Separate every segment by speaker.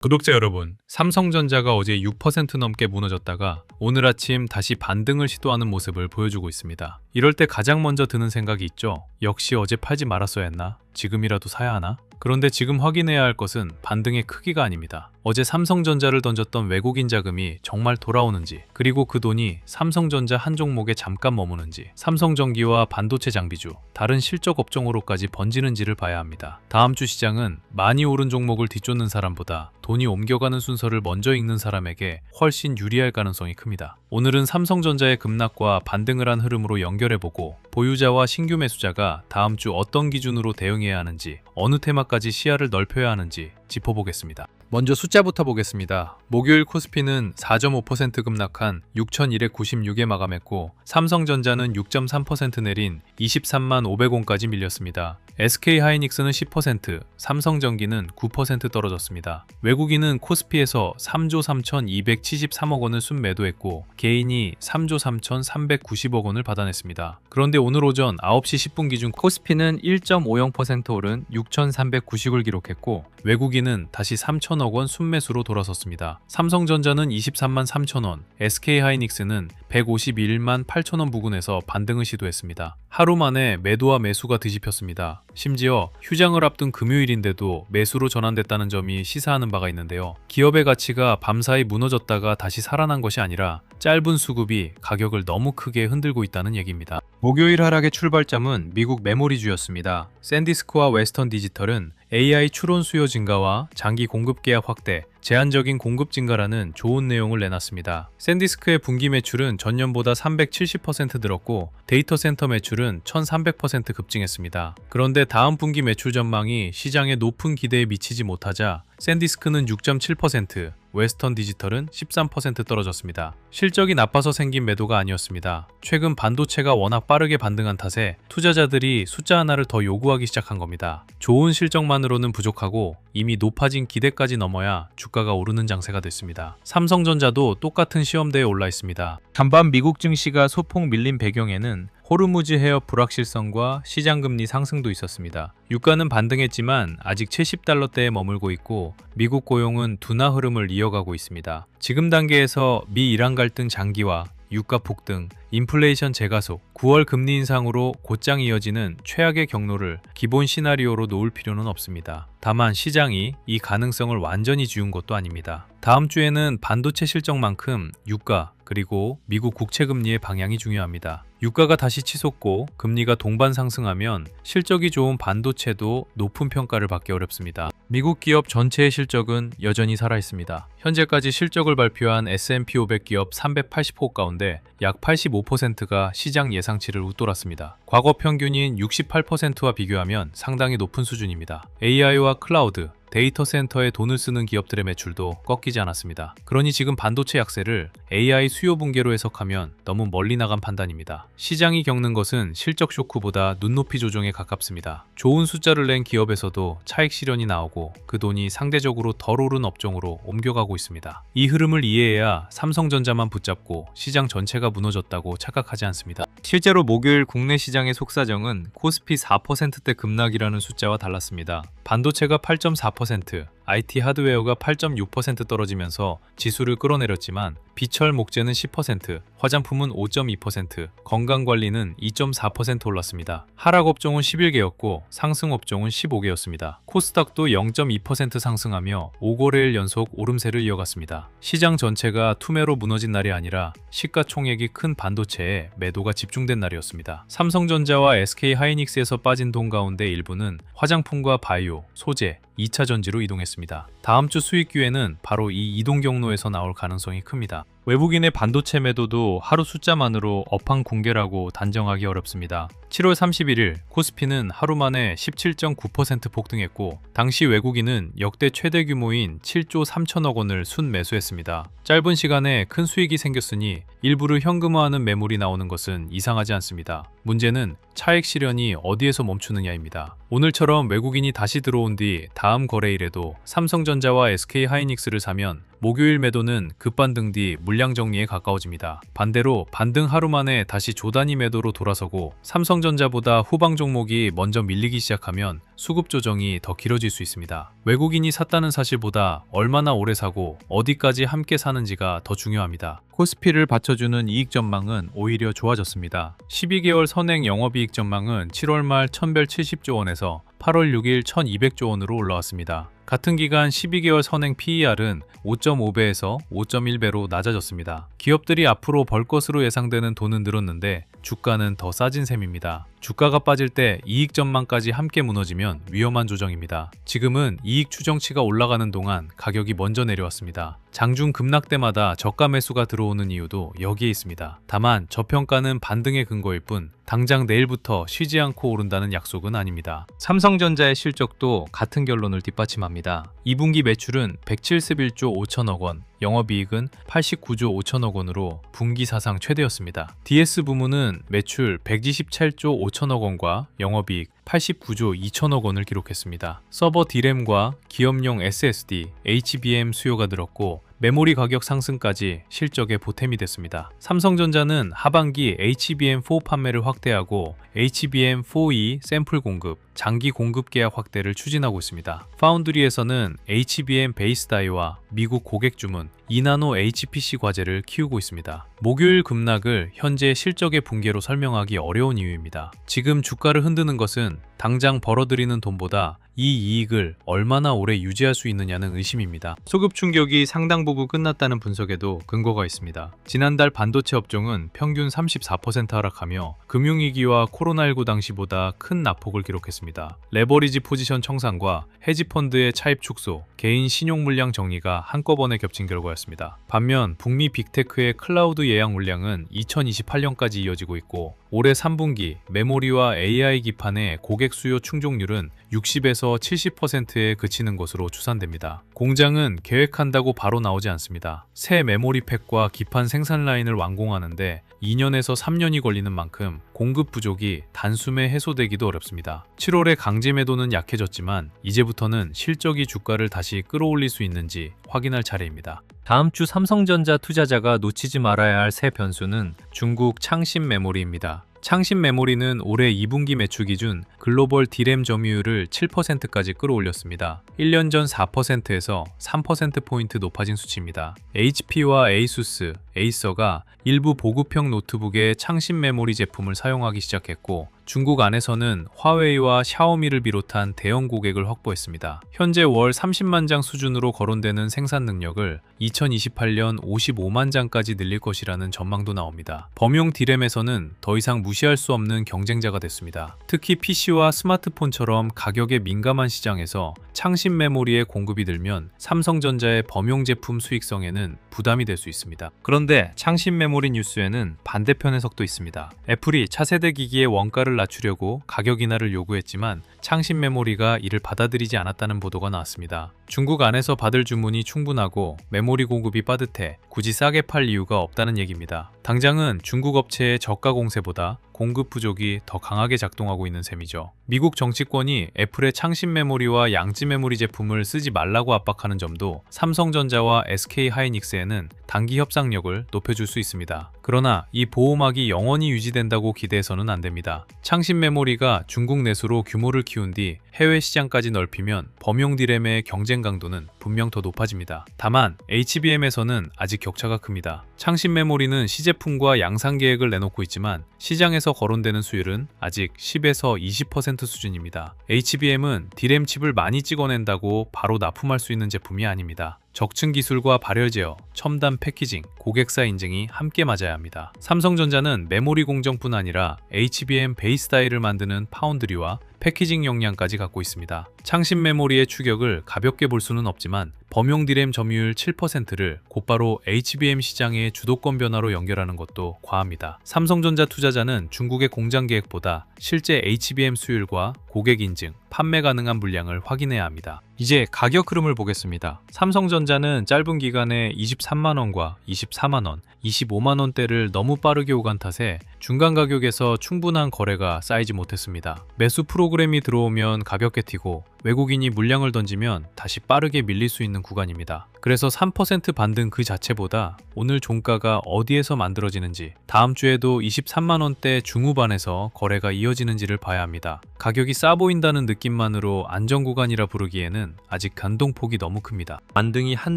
Speaker 1: 구독자 여러분, 삼성전자가 어제 6% 넘게 무너졌다가 오늘 아침 다시 반등을 시도하는 모습을 보여주고 있습니다. 이럴 때 가장 먼저 드는 생각이 있죠. 역시 어제 팔지 말았어야 했나? 지금이라도 사야 하나? 그런데 지금 확인해야 할 것은 반등의 크기가 아닙니다. 어제 삼성전자를 던졌던 외국인 자금이 정말 돌아오는지, 그리고 그 돈이 삼성전자 한 종목에 잠깐 머무는지, 삼성전기와 반도체 장비주, 다른 실적 업종으로까지 번지는지를 봐야 합니다. 다음 주 시장은 많이 오른 종목을 뒤쫓는 사람보다 돈이 옮겨가는 순서를 먼저 읽는 사람에게 훨씬 유리할 가능성이 큽니다. 오늘은 삼성전자의 급락과 반등을 한 흐름으로 연결해보고 보유자와 신규 매수자가 다음 주 어떤 기준으로 대응해야 하는지, 어느 테마까지 시야를 넓혀야 하는지 짚어보겠습니다. 먼저 숫자부터 보겠습니다. 목요일 코스피는 4.5% 급락한 6,196에 마감했고 삼성전자는 6.3% 내린 23만 500원까지 밀렸습니다. SK하이닉스는 10%, 삼성전기는 9% 떨어졌습니다. 외국인은 코스피에서 3조 3,273억 원을 순매도했고 개인이 3조 3,390억 원을 받아냈습니다. 그런데 오늘 오전 9시 10분 기준 코스피는 1.50% 오른 6,390을 기록했고 외국인은 다시 3천억 원 순매수로 돌아섰습니다. 삼성전자는 23만 3천 원, SK하이닉스는 151만 8천 원 부근에서 반등을 시도했습니다. 하루 만에 매도와 매수가 뒤집혔습니다. 심지어 휴장을 앞둔 금요일인데도 매수로 전환됐다는 점이 시사하는 바가 있는데요. 기업의 가치가 밤사이 무너졌다가 다시 살아난 것이 아니라 짧은 수급이 가격을 너무 크게 흔들고 있다는 얘기입니다. 목요일 하락의 출발점은 미국 메모리주였습니다. 샌디스크와 웨스턴 디지털은 AI 추론 수요 증가와 장기 공급 계약 확대, 제한적인 공급 증가라는 좋은 내용을 내놨습니다. 샌디스크의 분기 매출은 전년보다 370% 늘었고 데이터 센터 매출은 1300% 급증했습니다. 그런데 다음 분기 매출 전망이 시장의 높은 기대에 미치지 못하자 샌디스크는 6.7%, 웨스턴 디지털은 13% 떨어졌습니다. 실적이 나빠서 생긴 매도가 아니었습니다. 최근 반도체가 워낙 빠르게 반등한 탓에 투자자들이 숫자 하나를 더 요구하기 시작한 겁니다. 좋은 실적만으로는 부족하고 이미 높아진 기대까지 넘어야 주가가 오르는 장세가 됐습니다. 삼성전자도 똑같은 시험대에 올라 있습니다. 간밤 미국 증시가 소폭 밀린 배경에는 호르무즈 해협 불확실성과 시장금리 상승도 있었습니다. 유가는 반등했지만 아직 70달러대에 머물고 있고 미국 고용은 둔화 흐름을 이어가고 있습니다. 지금 단계에서 미 이란 갈등 장기화, 유가 폭등, 인플레이션 재가속, 9월 금리 인상으로 곧장 이어지는 최악의 경로를 기본 시나리오로 놓을 필요는 없습니다. 다만 시장이 이 가능성을 완전히 지운 것도 아닙니다. 다음 주에는 반도체 실적만큼 유가 그리고 미국 국채금리의 방향이 중요합니다. 유가가 다시 치솟고 금리가 동반 상승하면 실적이 좋은 반도체도 높은 평가를 받기 어렵습니다. 미국 기업 전체의 실적은 여전히 살아있습니다. 현재까지 실적을 발표한 S&P 500 기업 380호 가운데 약 85%가 시장 예상치를 웃돌았습니다. 과거 평균인 68%와 비교하면 상당히 높은 수준입니다. AI와 클라우드, 데이터 센터에 돈을 쓰는 기업들의 매출도 꺾이지 않았습니다. 그러니 지금 반도체 약세를 AI 수요 붕괴로 해석하면 너무 멀리 나간 판단입니다. 시장이 겪는 것은 실적 쇼크보다 눈높이 조정에 가깝습니다. 좋은 숫자를 낸 기업에서도 차익 실현이 나오고 그 돈이 상대적으로 덜 오른 업종으로 옮겨가고 있습니다. 이 흐름을 이해해야 삼성전자만 붙잡고 시장 전체가 무너졌다고 착각하지 않습니다. 실제로 목요일 국내 시장의 속사정은 코스피 4%대 급락이라는 숫자와 달랐습니다. 반도체가 8.4%, IT 하드웨어가 8.6% 떨어지면서 지수를 끌어내렸지만 비철 목재는 10%, 화장품은 5.2%, 건강관리는 2.4% 올랐습니다. 하락 업종은 11개였고 상승 업종은 15개였습니다. 코스닥도 0.2% 상승하며 5거래일 연속 오름세를 이어갔습니다. 시장 전체가 투매로 무너진 날이 아니라 시가총액이 큰 반도체에 매도가 집중된 날이었습니다. 삼성전자와 SK하이닉스에서 빠진 돈 가운데 일부는 화장품과 바이오, 소재, 2차 전지로 이동했습니다. 다음 주 수익 기회는 바로 이 이동 경로에서 나올 가능성이 큽니다. 외국인의 반도체 매도도 하루 숫자만으로 업황 붕괴라고 단정하기 어렵습니다. 7월 31일 코스피는 하루 만에 17.9% 폭등했고 당시 외국인은 역대 최대 규모인 7조 3천억 원을 순매수했습니다. 짧은 시간에 큰 수익이 생겼으니 일부를 현금화하는 매물이 나오는 것은 이상하지 않습니다. 문제는 차익 실현이 어디에서 멈추느냐입니다. 오늘처럼 외국인이 다시 들어온 뒤 다음 거래일에도 삼성전자와 SK하이닉스를 사면 목요일 매도는 급반등 뒤 물량 정리에 가까워집니다. 반대로 반등 하루 만에 다시 조단위 매도로 돌아서고 삼성전자보다 후방 종목이 먼저 밀리기 시작하면 수급 조정이 더 길어질 수 있습니다. 외국인이 샀다는 사실보다 얼마나 오래 사고 어디까지 함께 사는지가 더 중요합니다. 코스피를 받쳐주는 이익 전망은 오히려 좋아졌습니다. 12개월 선행 영업이익 전망은 7월 말 1170조 원에서 8월 6일 1200조 원으로 올라왔습니다. 같은 기간 12개월 선행 PER은 5.5배에서 5.1배로 낮아졌습니다. 기업들이 앞으로 벌 것으로 예상되는 돈은 늘었는데 주가는 더 싸진 셈입니다. 주가가 빠질 때 이익 전망까지 함께 무너지면 위험한 조정입니다. 지금은 이익 추정치가 올라가는 동안 가격이 먼저 내려왔습니다. 장중 급락 때마다 저가 매수가 들어오는 이유도 여기에 있습니다. 다만 저평가는 반등의 근거일 뿐 당장 내일부터 쉬지 않고 오른다는 약속은 아닙니다. 삼성전자의 실적도 같은 결론을 뒷받침합니다. 2분기 매출은 171조 5천억 원, 영업이익은 89조 5천억 원으로 분기 사상 최대였습니다. DS 부문은 매출 127조 5천억 원과 영업이익 89조 2천억 원을 기록했습니다. 서버 D램과 기업용 SSD, HBM 수요가 늘었고 메모리 가격 상승까지 실적에 보탬이 됐습니다. 삼성전자는 하반기 HBM4 판매를 확대하고 HBM4E 샘플 공급, 장기 공급 계약 확대를 추진하고 있습니다. 파운드리에서는 HBM 베이스 다이와 미국 고객 주문, 2나노 HPC 과제를 키우고 있습니다. 목요일 급락을 현재 실적의 붕괴로 설명하기 어려운 이유입니다. 지금 주가를 흔드는 것은 당장 벌어들이는 돈보다 이 이익을 얼마나 오래 유지할 수 있느냐는 의심입니다. 소급 충격이 상당 부분 끝났다는 분석에도 근거가 있습니다. 지난달 반도체 업종은 평균 34% 하락하며 금융위기와 코로나19 당시보다 큰 낙폭을 기록했습니다. 레버리지 포지션 청산과 헤지펀드의 차입 축소, 개인 신용 물량 정리가 한꺼번에 겹친 결과였습니다. 반면 북미 빅테크의 클라우드 예약 물량은 2028년까지 이어지고 있고 올해 3분기 메모리와 AI 기판의 고객 수요 충족률은 60에서 70%에 그치는 것으로 추산됩니다. 공장은 계획한다고 바로 나오지 않습니다. 새 메모리 팩과 기판 생산 라인을 완공하는데 2년에서 3년이 걸리는 만큼 공급 부족이 단숨에 해소되기도 어렵습니다. 7월에 강제 매도는 약해졌지만 이제부터는 실적이 주가를 다시 끌어올릴 수 있는지 확인할 차례입니다. 다음 주 삼성전자 투자자가 놓치지 말아야 할 새 변수는 중국 창신 메모리입니다. 창신 메모리는 올해 2분기 매출 기준 글로벌 D램 점유율을 7%까지 끌어올렸습니다. 1년 전 4%에서 3%포인트 높아진 수치입니다. HP와 ASUS, 에이서가 일부 보급형 노트북에 창신 메모리 제품을 사용하기 시작했고 중국 안에서는 화웨이와 샤오미를 비롯한 대형 고객을 확보했습니다. 현재 월 30만 장 수준으로 거론되는 생산 능력을 2028년 55만 장까지 늘릴 것이라는 전망도 나옵니다. 범용 D램에서는 더 이상 무시할 수 없는 경쟁자가 됐습니다. 특히 PC와 스마트폰처럼 가격에 민감한 시장에서 창신 메모리의 공급이 늘면 삼성전자의 범용 제품 수익성에는 부담이 될 수 있습니다. 그런데 창신 메모리 뉴스에는 반대편 해석도 있습니다. 애플이 차세대 기기의 원가를 낮추려고 가격 인하를 요구했지만 창신 메모리가 이를 받아들이지 않았다는 보도가 나왔습니다. 중국 안에서 받을 주문이 충분하고 메모리 공급이 빠듯해 굳이 싸게 팔 이유가 없다는 얘기입니다. 당장은 중국 업체의 저가 공세보다 공급 부족이 더 강하게 작동하고 있는 셈이죠. 미국 정치권이 애플의 창신 메모리와 양지 메모리 제품을 쓰지 말라고 압박하는 점도 삼성전자와 SK하이닉스에는 단기 협상력을 높여줄 수 있습니다. 그러나 이 보호막이 영원히 유지된다고 기대해서는 안 됩니다. 창신 메모리가 중국 내수로 규모를 키운 뒤 해외 시장까지 넓히면 범용 D램의 경쟁 강도는 분명 더 높아집니다. 다만 HBM에서는 아직 격차가 큽니다. 창신 메모리는 시제품과 양산 계획을 내놓고 있지만 시장에서 거론되는 수율은 아직 10에서 20% 수준입니다. HBM은 D램 칩을 많이 찍어낸다고 바로 납품할 수 있는 제품이 아닙니다. 적층 기술과 발열 제어, 첨단 패키징, 고객사 인증이 함께 맞아야 합니다. 삼성전자는 메모리 공정뿐 아니라 HBM 베이스 다이를 만드는 파운드리와 패키징 역량까지 갖고 있습니다. 창신 메모리의 추격을 가볍게 볼 수는 없지만 범용 D램 점유율 7%를 곧바로 HBM 시장의 주도권 변화로 연결하는 것도 과합니다. 삼성전자 투자자는 중국의 공장 계획보다 실제 HBM 수율과 고객 인증, 판매 가능한 물량을 확인해야 합니다. 이제 가격 흐름을 보겠습니다. 삼성전자는 짧은 기간에 23만원과 24만원, 25만원대를 너무 빠르게 오간 탓에 중간 가격에서 충분한 거래가 쌓이지 못했습니다. 매수 프로그램이 들어오면 가볍게 튀고 외국인이 물량을 던지면 다시 빠르게 밀릴 수 있는 구간입니다. 그래서 3% 반등 그 자체보다 오늘 종가가 어디에서 만들어지는지, 다음 주에도 23만 원대 중후반에서 거래가 이어지는지를 봐야 합니다. 가격이 싸 보인다는 느낌만으로 안정 구간이라 부르기에는 아직 변동폭이 너무 큽니다. 반등이 한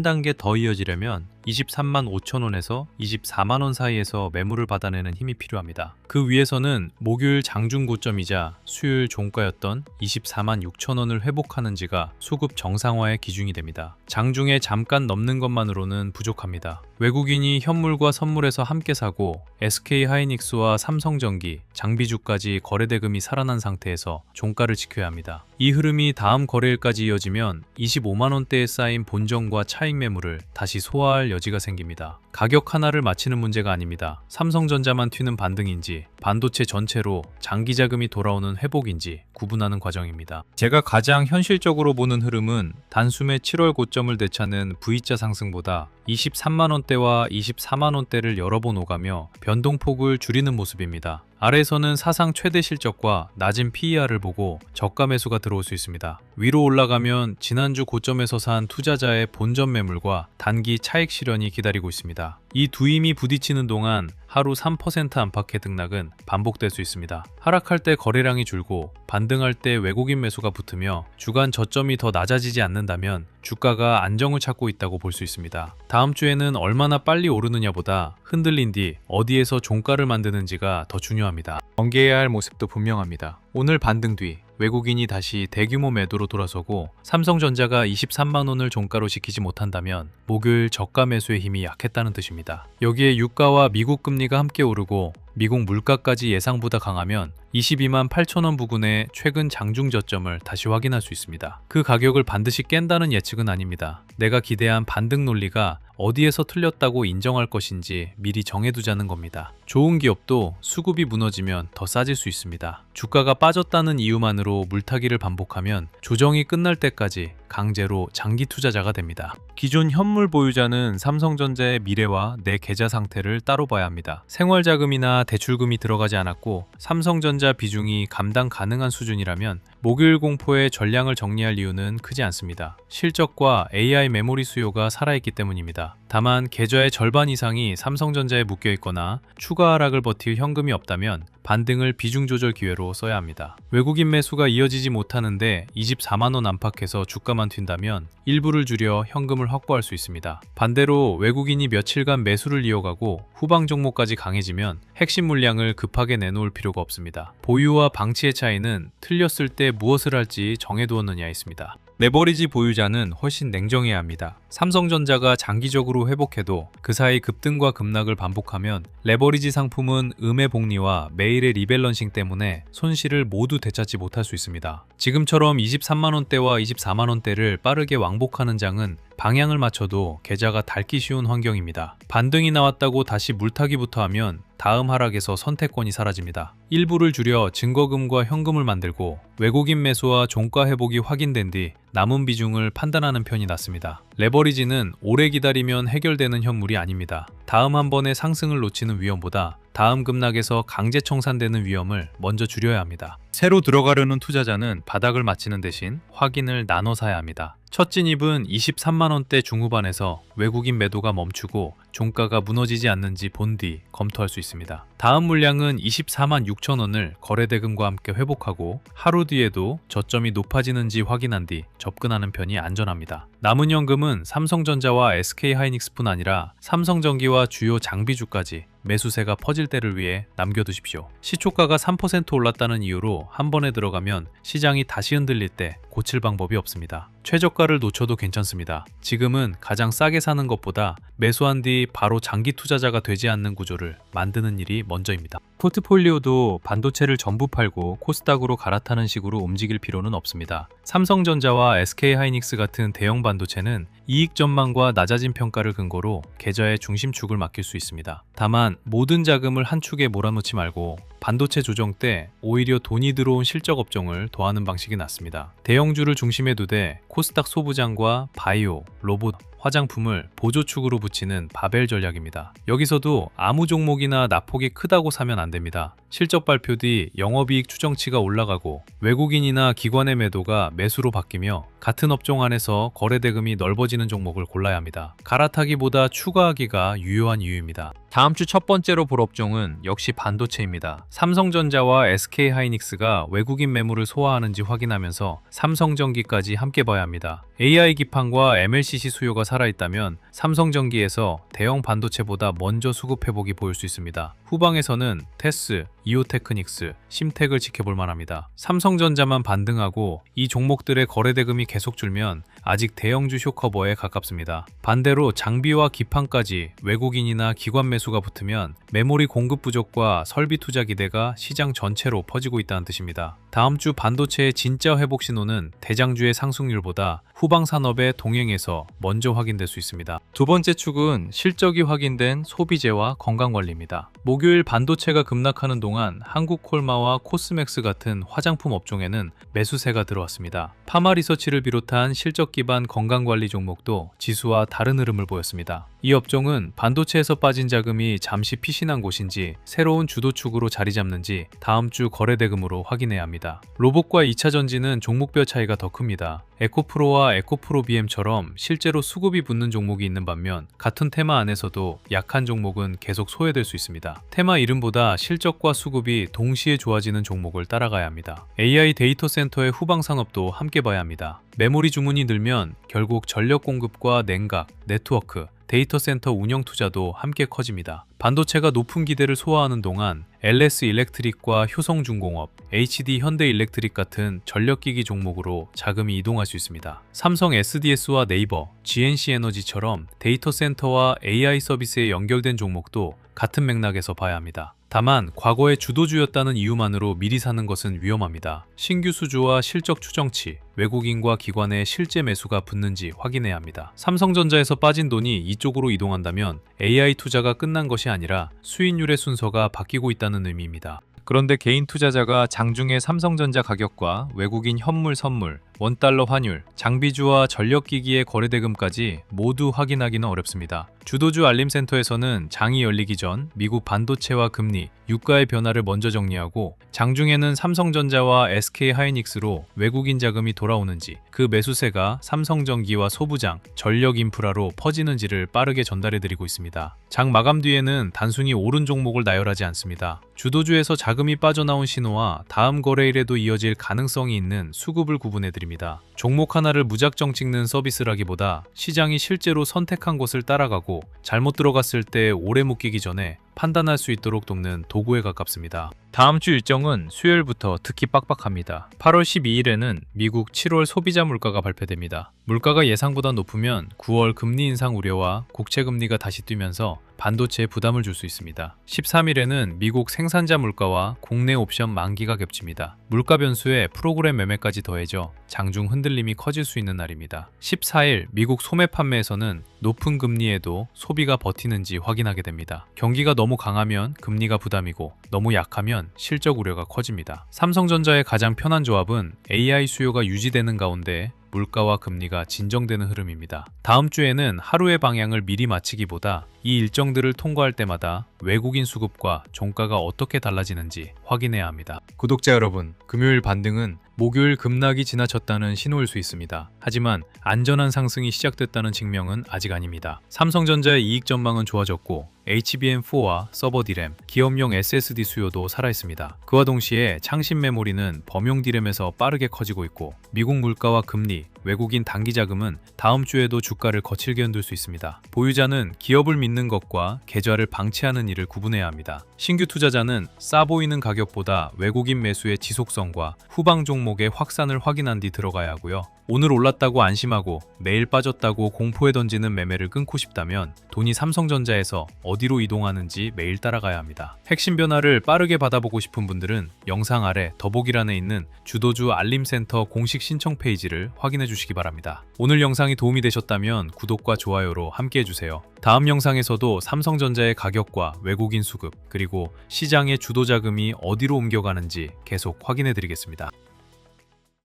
Speaker 1: 단계 더 이어지려면 23만 5천 원에서 24만 원 사이에서 매물을 받아내는 힘이 필요합니다. 그 위에서는 목요일 장중 고점이자 수요일 종가였던 24만 6천 원을 회복하는지가 수급 정상화의 기준이 됩니다. 장중에 잠깐 넘는 것만으로는 부족합니다. 외국인이 현물과 선물에서 함께 사고 SK하이닉스와 삼성전기, 장비주까지 거래대금이 살아난 상태에서 종가를 지켜야 합니다. 이 흐름이 다음 거래일까지 이어지면 25만 원대에 쌓인 본전과 차익 매물을 다시 소화할 여지가 생깁니다. 가격 하나를 맞히는 문제가 아닙니다. 삼성전자만 튀는 반등인지 반도체 전체로 장기 자금이 돌아오는 회복인지 구분하는 과정입니다. 제가 가장 현실적으로 보는 흐름은 단숨에 7월 고점을 되찾는 V자 상승보다 23만 원대와 24만 원대를 여러 번 오가며 변동폭을 줄이는 모습입니다. 아래에서는 사상 최대 실적과 낮은 PER을 보고 저가 매수가 들어올 수 있습니다. 위로 올라가면 지난주 고점에서 산 투자자의 본전 매물과 단기 차익 실현이 기다리고 있습니다. 이 두 힘이 부딪히는 동안 하루 3% 안팎의 등락은 반복될 수 있습니다. 하락할 때 거래량이 줄고 반등할 때 외국인 매수가 붙으며 주간 저점이 더 낮아지지 않는다면 주가가 안정을 찾고 있다고 볼 수 있습니다. 다음 주에는 얼마나 빨리 오르느냐보다 흔들린 뒤 어디에서 종가를 만드는지가 더 중요합니다. 경계해야 할 모습도 분명합니다. 오늘 반등 뒤 외국인이 다시 대규모 매도로 돌아서고 삼성전자가 23만 원을 종가로 지키지 못한다면 목요일 저가 매수의 힘이 약했다는 뜻입니다. 여기에 유가와 미국 금리가 함께 오르고 미국 물가까지 예상보다 강하면 22만 8천 원 부근의 최근 장중 저점을 다시 확인할 수 있습니다. 그 가격을 반드시 깬다는 예측은 아닙니다. 내가 기대한 반등 논리가 어디에서 틀렸다고 인정할 것인지 미리 정해두자는 겁니다. 좋은 기업도 수급이 무너지면 더 싸질 수 있습니다. 주가가 빠졌다는 이유만으로 물타기를 반복하면 조정이 끝날 때까지 강제로 장기 투자자가 됩니다. 기존 현물 보유자는 삼성전자의 미래와 내 계좌 상태를 따로 봐야 합니다. 생활자금이나 대출금이 들어가지 않았고 삼성전자 비중이 감당 가능한 수준이라면 목요일 공포의 전량을 정리할 이유는 크지 않습니다. 실적과 AI 메모리 수요가 살아있기 때문입니다. 다만 계좌의 절반 이상이 삼성전자에 묶여있거나 추가 하락을 버틸 현금이 없다면 반등을 비중 조절 기회로 써야 합니다. 외국인 매수가 이어지지 못하는데 24만 원 안팎에서 주가만 튄다면 일부를 줄여 현금을 확보할 수 있습니다. 반대로 외국인이 며칠간 매수를 이어가고 후방 종목까지 강해지면 핵심 물량을 급하게 내놓을 필요가 없습니다. 보유와 방치의 차이는 틀렸을 때 무엇을 할지 정해두었느냐에 있습니다. 레버리지 보유자는 훨씬 냉정해야 합니다. 삼성전자가 장기적으로 회복해도 그 사이 급등과 급락을 반복하면 레버리지 상품은 음의 복리와 매일의 리밸런싱 때문에 손실을 모두 되찾지 못할 수 있습니다. 지금처럼 23만 원대와 24만 원대를 빠르게 왕복하는 장은 방향을 맞춰도 계좌가 닳기 쉬운 환경입니다. 반등이 나왔다고 다시 물타기부터 하면 다음 하락에서 선택권이 사라집니다. 일부를 줄여 증거금과 현금을 만들고 외국인 매수와 종가 회복이 확인된 뒤 남은 비중을 판단하는 편이 낫습니다. 레버리지는 오래 기다리면 해결되는 현물이 아닙니다. 다음 한 번의 상승을 놓치는 위험보다 다음 급락에서 강제 청산되는 위험을 먼저 줄여야 합니다. 새로 들어가려는 투자자는 바닥을 맞히는 대신 확인을 나눠 사야 합니다. 첫 진입은 23만 원대 중후반에서 외국인 매도가 멈추고 종가가 무너지지 않는지 본 뒤 검토할 수 있습니다. 다음 물량은 24만 6천 원을 거래대금과 함께 회복하고 하루 뒤에도 저점이 높아지는지 확인한 뒤 접근하는 편이 안전합니다. 남은 현금은 삼성전자와 SK하이닉스뿐 아니라 삼성전기와 주요 장비주까지 매수세가 퍼질 때를 위해 남겨두십시오. 시초가가 3% 올랐다는 이유로 한 번에 들어가면 시장이 다시 흔들릴 때 고칠 방법이 없습니다. 최저가를 놓쳐도 괜찮습니다. 지금은 가장 싸게 사는 것보다 매수한 뒤 바로 장기 투자자가 되지 않는 구조를 만드는 일이 먼저입니다. 포트폴리오도 반도체를 전부 팔고 코스닥으로 갈아타는 식으로 움직일 필요는 없습니다. 삼성전자와 SK하이닉스 같은 대형 반도체는 이익 전망과 낮아진 평가를 근거로 계좌의 중심축을 맡길 수 있습니다. 다만 모든 자금을 한 축에 몰아넣지 말고 반도체 조정 때 오히려 돈이 들어온 실적 업종을 더하는 방식이 낫습니다. 대형주를 중심에 두되 코스닥 소부장과 바이오, 로봇, 화장품을 보조축으로 붙이는 바벨 전략입니다. 여기서도 아무 종목이나 낙폭이 크다고 사면 안 됩니다. 실적 발표 뒤 영업이익 추정치가 올라가고 외국인이나 기관의 매도가 매수로 바뀌며 같은 업종 안에서 거래 대금이 넓어지는 종목을 골라야 합니다. 갈아타기보다 추가하기가 유효한 이유입니다. 다음 주 첫 번째로 볼 업종은 역시 반도체입니다. 삼성전자와 SK하이닉스가 외국인 매물을 소화하는지 확인하면서 삼성전기까지 함께 봐야 합니다. AI 기판과 MLCC 수요가 살아있다면 삼성전기에서 대형 반도체보다 먼저 수급 회복이 보일 수 있습니다. 후방에서는 테스, 이오테크닉스, 심텍을 지켜볼 만합니다. 삼성전자만 반등하고 이 종목들의 거래 대금이 계속 줄면 아직 대형주 쇼커버에 가깝습니다. 반대로 장비와 기판까지 외국인이나 기관 매수가 붙으면 메모리 공급 부족과 설비 투자 기대가 시장 전체로 퍼지고 있다는 뜻입니다. 다음 주 반도체의 진짜 회복 신호는 대장주의 상승률보다 후방 산업의 동행에서 먼저 확인될 수 있습니다. 두 번째 축은 실적이 확인된 소비재와 건강관리입니다. 목요일 반도체가 급락하는 동안 한국콜마와 코스맥스 같은 화장품 업종에는 매수세가 들어왔습니다. 파마리서치를 비롯한 실적 기반 건강관리 종목도 지수와 다른 흐름을 보였습니다. 이 업종은 반도체에서 빠진 자금이 잠시 피신한 곳인지 새로운 주도축으로 자리 잡는지 다음 주 거래 대금으로 확인해야 합니다. 로봇과 2차 전지는 종목별 차이가 더 큽니다. 에코프로와 에코프로 BM처럼 실제로 수급이 붙는 종목이 있는 반면 같은 테마 안에서도 약한 종목은 계속 소외될 수 있습니다. 테마 이름보다 실적과 수급이 동시에 좋아지는 종목을 따라가야 합니다. AI 데이터 센터의 후방 산업도 함께 봐야 합니다. 메모리 주문이 늘면 결국 전력 공급과 냉각, 네트워크, 데이터 센터 운영 투자도 함께 커집니다. 반도체가 높은 기대를 소화하는 동안 LS 일렉트릭과 효성중공업, HD 현대일렉트릭 같은 전력기기 종목으로 자금이 이동할 수 있습니다. 삼성 SDS와 네이버, GNC 에너지처럼 데이터 센터와 AI 서비스에 연결된 종목도 같은 맥락에서 봐야 합니다. 다만 과거의 주도주였다는 이유만으로 미리 사는 것은 위험합니다. 신규 수주와 실적 추정치, 외국인과 기관의 실제 매수가 붙는지 확인해야 합니다. 삼성전자에서 빠진 돈이 이쪽으로 이동한다면 AI 투자가 끝난 것이 아니라 수익률의 순서가 바뀌고 있다는 의미입니다. 그런데 개인 투자자가 장중에 삼성전자 가격과 외국인 현물 선물, 원달러 환율, 장비주와 전력기기의 거래대금까지 모두 확인하기는 어렵습니다. 주도주 알림센터에서는 장이 열리기 전 미국 반도체와 금리, 유가의 변화를 먼저 정리하고 장중에는 삼성전자와 SK하이닉스로 외국인 자금이 돌아오는지 그 매수세가 삼성전기와 소부장, 전력인프라로 퍼지는지를 빠르게 전달해드리고 있습니다. 장 마감 뒤에는 단순히 오른 종목을 나열하지 않습니다. 주도주에서 자금이 빠져나온 신호와 다음 거래일에도 이어질 가능성이 있는 수급을 구분해드립니다. 종목 하나를 무작정 찍는 서비스라기보다 시장이 실제로 선택한 곳을 따라가고 잘못 들어갔을 때 오래 묶이기 전에 판단할 수 있도록 돕는 도구에 가깝습니다. 다음 주 일정은 수요일부터 특히 빡빡합니다. 8월 12일에는 미국 7월 소비자 물가가 발표됩니다. 물가가 예상보다 높으면 9월 금리 인상 우려와 국채금리가 다시 뛰면서 반도체에 부담을 줄 수 있습니다. 13일에는 미국 생산자 물가와 국내 옵션 만기가 겹칩니다. 물가 변수에 프로그램 매매까지 더해져 장중 흔들림이 커질 수 있는 날입니다. 14일 미국 소매 판매에서는 높은 금리에도 소비가 버티는지 확인하게 됩니다. 경기가 너무 강하면 금리가 부담이고 너무 약하면 실적 우려가 커집니다. 삼성전자의 가장 편한 조합은 AI 수요가 유지되는 가운데 물가와 금리가 진정되는 흐름입니다. 다음 주에는 하루의 방향을 미리 마치기보다 이 일정들을 통과할 때마다 외국인 수급과 종가가 어떻게 달라지는지 확인해야 합니다. 구독자 여러분, 금요일 반등은 목요일 급락이 지나쳤다는 신호일 수 있습니다. 하지만 안전한 상승이 시작됐다는 증명은 아직 아닙니다. 삼성전자의 이익 전망은 좋아졌고 HBM4와 서버 디램, 기업용 SSD 수요도 살아있습니다. 그와 동시에 창신 메모리는 범용 디램에서 빠르게 커지고 있고 미국 물가와 금리, 외국인 단기 자금은 다음 주에도 주가를 거칠게 흔들 수 있습니다. 보유자는 기업을 믿는 것과 계좌를 방치하는 일을 구분해야 합니다. 신규 투자자는 싸 보이는 가격보다 외국인 매수의 지속성과 후방 종목의 확산을 확인한 뒤 들어가야 하고요. 오늘 올랐다고 안심하고 내일 빠졌다고 공포에 던지는 매매를 끊고 싶다면 돈이 삼성전자에서 어디로 이동하는지 매일 따라가야 합니다. 핵심 변화를 빠르게 받아보고 싶은 분들은 영상 아래 더보기란에 있는 주도주 알림센터 공식 신청 페이지를 확인해 주시기 바랍니다. 오늘 영상이 도움이 되셨다면 구독과 좋아요로 함께 해주세요. 다음 영상에서도 삼성전자의 가격과 외국인 수급, 그리고 시장의 주도 자금이 어디로 옮겨가는지 계속 확인해 드리겠습니다.